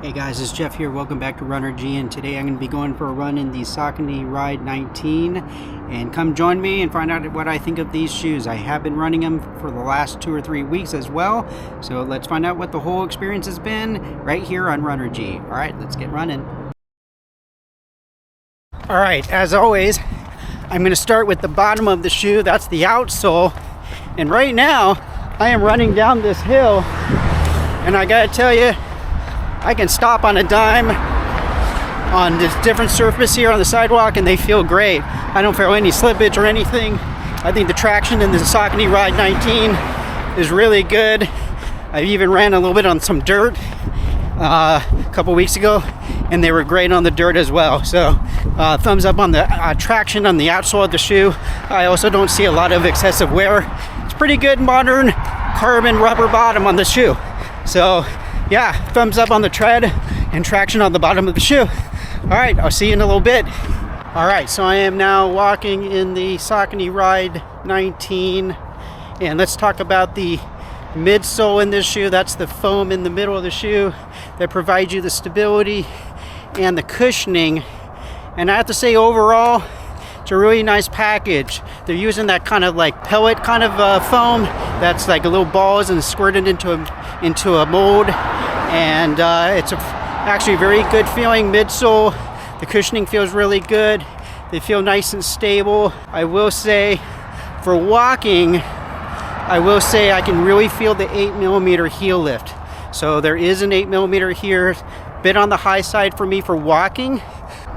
Hey guys, it's Jeff here. Welcome back to Runnergy, and today I'm going to be going for a run in the Saucony Ride 19. And come join me and find out what I think of these shoes. I have been running them for the last 2 or 3 weeks as well. So let's find out what the whole experience has been right here on Runnergy. Alright, let's get running. Alright, as always, I'm going to start with the bottom of the shoe. That's the outsole. And right now, I am running down this hill. And I gotta tell you, I can stop on a dime on this different surface here on the sidewalk and they feel great. I don't feel any slippage or anything. I think the traction in the Saucony Ride 19 is really good. I even ran a little bit on some dirt a couple weeks ago and they were great on the dirt as well. So thumbs up on the traction on the outsole of the shoe. I also don't see a lot of excessive wear. It's pretty good modern carbon rubber bottom on the shoe. So yeah, thumbs up on the tread and traction on the bottom of the shoe. All right, I'll see you in a little bit. All right, so I am now walking in the Saucony Ride 19, and let's talk about the midsole in this shoe. That's the foam in the middle of the shoe that provides you the stability and the cushioning. And I have to say, overall, it's a really nice package. They're using that kind of like pellet kind of foam that's like a little balls and squirted into a mold. And it's actually a very good feeling midsole. The cushioning feels really good. They feel nice and stable. I will say, for walking, I can really feel the 8mm heel lift. So there is an 8mm here, bit on the high side for me for walking.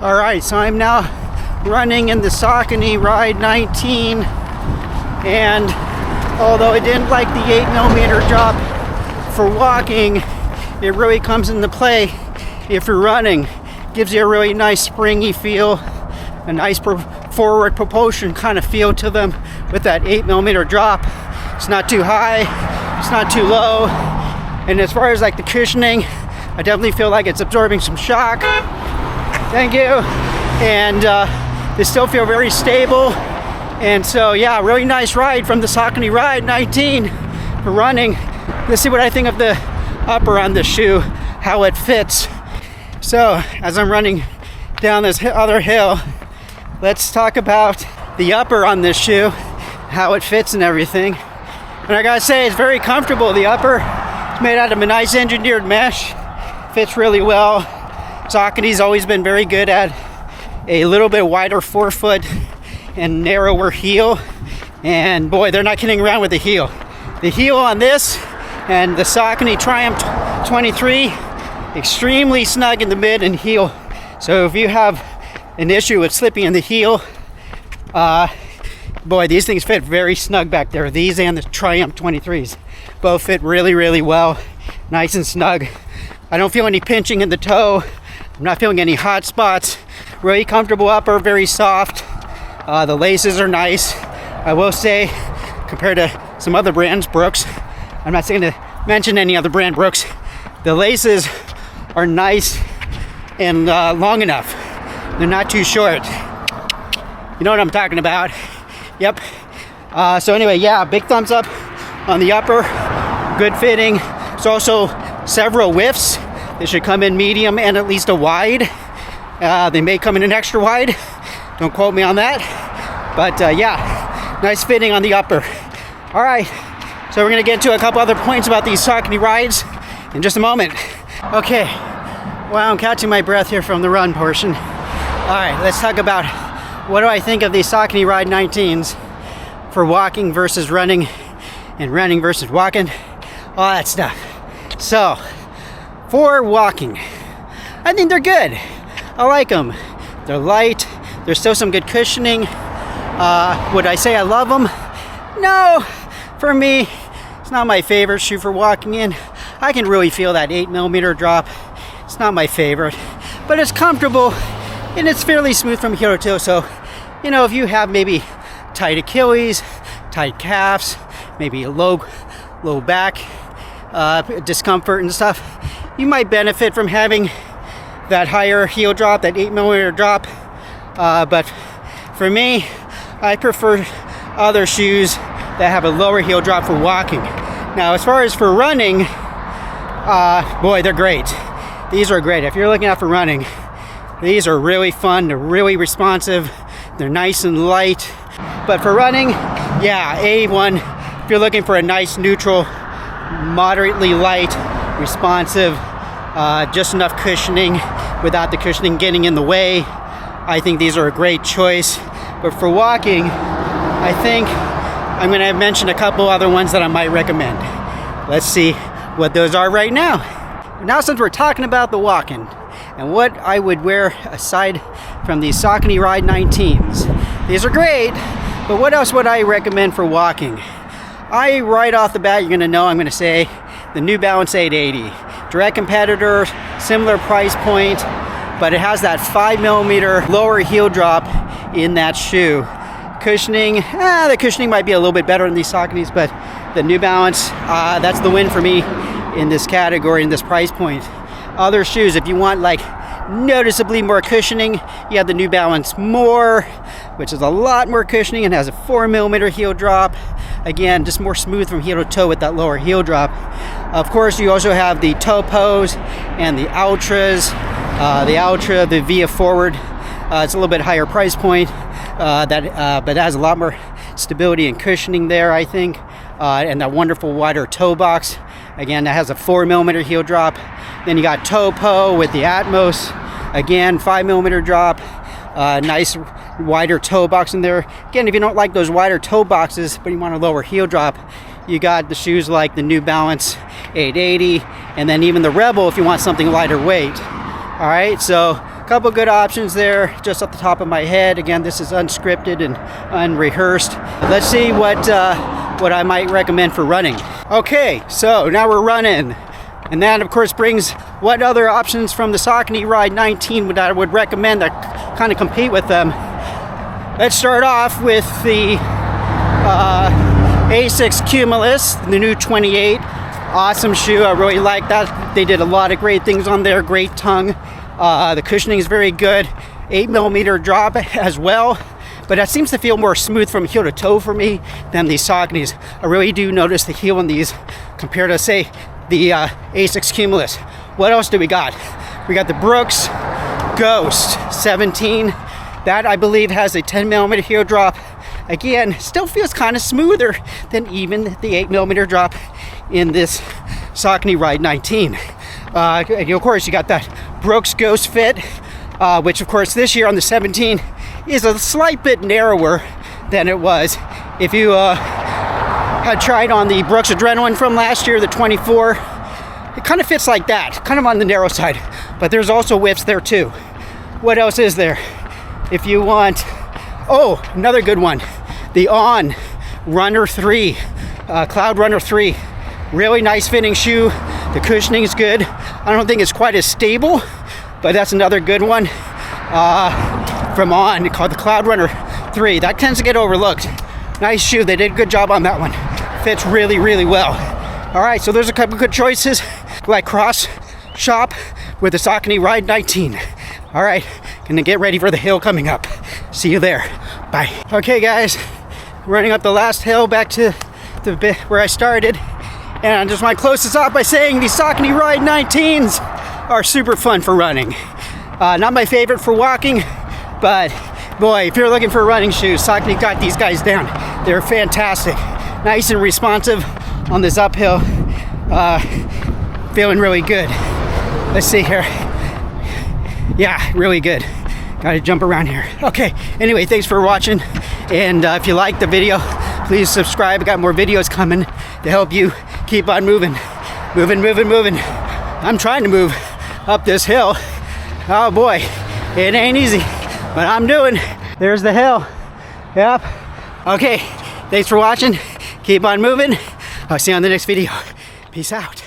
All right, so I'm now running in the Saucony Ride 19, and although I didn't like the 8mm drop for walking, it really comes into play if you're running. Gives you a really nice springy feel, a nice forward propulsion kind of feel to them with that 8mm drop. It's not too high, it's not too low, and as far as like the cushioning, I definitely feel like it's absorbing some shock. Thank you. And they still feel very stable. And so yeah, really nice ride from the Saucony Ride 19 for running. Let's see what I think of the upper on this shoe, how it fits. So as I'm running down this other hill, let's talk about the upper on this shoe, how it fits and everything. And I gotta say, it's very comfortable. The upper is made out of a nice engineered mesh, fits really well. Saucony's always been very good at a little bit wider forefoot and narrower heel, and boy, they're not kidding around with the heel. The heel on this and the Saucony Triumph 23, extremely snug in the mid and heel. So if you have an issue with slipping in the heel, boy, these things fit very snug back there. These and the Triumph 23s both fit really, really well, nice and snug. I don't feel any pinching in the toe. I'm not feeling any hot spots. Really comfortable upper, very soft. The laces are nice. I will say, compared to some other brands, Brooks, I'm not saying to mention any other brand, Brooks, the laces are nice and long enough. They're not too short. You know what I'm talking about. Yep. So anyway, yeah, big thumbs up on the upper. Good fitting. There's also several widths. They should come in medium and at least a wide. They may come in an extra wide. Don't quote me on that. But yeah, nice fitting on the upper. All right, so we're gonna get to a couple other points about these Saucony rides in just a moment. Okay, well, I'm catching my breath here from the run portion. All right, let's talk about what do I think of these Saucony Ride 19s for walking versus running and running versus walking, all that stuff. So, for walking, I think they're good. I like them. They're light. There's still some good cushioning. Would I say I love them? No. For me, it's not my favorite shoe for walking in. I can really feel that 8mm drop. It's not my favorite, but it's comfortable and it's fairly smooth from heel to toe. So, you know, if you have maybe tight Achilles, tight calves, maybe a low back discomfort and stuff, you might benefit from having that higher heel drop, that 8mm drop. But for me, I prefer other shoes that have a lower heel drop for walking. Now, as far as for running, boy, they're great. these are great. If you're looking out for running, these are really fun. They're really responsive. They're nice and light. But for running, yeah, A1. If you're looking for a nice neutral, moderately light, responsive, just enough cushioning without the cushioning getting in the way, I think these are a great choice. But for walking, I think I'm going to mention a couple other ones that I might recommend. Let's see what those are right now. Now, since we're talking about the walking and what I would wear aside from these Saucony Ride 19s, these are great, but what else would I recommend for walking? Right off the bat, you're going to know I'm going to say the New Balance 880. Direct competitor, similar price point, but it has that 5mm lower heel drop in that shoe. Cushioning, the cushioning might be a little bit better in these Sauconys, but the New Balance, that's the win for me in this category, in this price point. Other shoes, if you want like noticeably more cushioning, you have the New Balance More, which is a lot more cushioning and has a 4mm heel drop. Again, just more smooth from heel to toe with that lower heel drop. Of course, you also have the Topos and the Ultras. The Ultra, the Via Forward, it's a little bit higher price point, but it has a lot more stability and cushioning there, I think. And that wonderful wider toe box. Again, that has a 4mm heel drop. Then you got Topo with the Atmos. Again, 5mm drop. Nice wider toe box in there. Again, if you don't like those wider toe boxes, but you want a lower heel drop, you got the shoes like the New Balance 880, and then even the Rebel if you want something lighter weight. All right, so a couple good options there just off the top of my head. Again, this is unscripted and unrehearsed. Let's see what I might recommend for running. Okay, so now we're running. And that, of course, brings what other options from the Saucony Ride 19 that I would recommend that kind of compete with them. Let's start off with the A6 Cumulus, the new 28. Awesome shoe. I really like that. They did a lot of great things on there. Great tongue. The cushioning is very good. 8mm drop as well. But that seems to feel more smooth from heel to toe for me than these Sauconys. I really do notice the heel in these compared to, say, the A6 Cumulus. What else do we got? We got the Brooks Ghost 17. That, I believe, has a 10mm heel drop. Again, still feels kind of smoother than even the 8mm drop in this Saucony Ride 19. And of course, you got that Brooks Ghost Fit, which, of course, this year on the 17 is a slight bit narrower than it was. If you had tried on the Brooks Adrenaline from last year, the 24, it kind of fits like that, kind of on the narrow side, but there's also widths there too. What else is there? If you want, another good one, the On Runner 3, Cloud Runner 3, really nice fitting shoe. The cushioning is good. I don't think it's quite as stable, but that's another good one from On, called the Cloud Runner 3. That tends to get overlooked. Nice shoe. They did a good job on that one. Fits really, really well. All right, so there's a couple good choices, like cross shop with the Saucony Ride 19. All right, gonna get ready for the hill coming up. See you there. Bye. Okay, guys, running up the last hill back to the bit where I started, and I just want to close this off by saying these Saucony Ride 19s are super fun for running. Not my favorite for walking, but boy, if you're looking for running shoes, Saucony got these guys down. They're fantastic. Nice and responsive on this uphill. Feeling really good. Let's see here. Yeah, really good. Gotta jump around here. Okay, anyway, thanks for watching. And if you like the video, please subscribe. I got more videos coming to help you keep on moving. Moving. I'm trying to move up this hill. Oh boy, it ain't easy, but I'm doing. There's the hill. Yep. Okay, thanks for watching. Keep on moving. I'll see you on the next video. Peace out.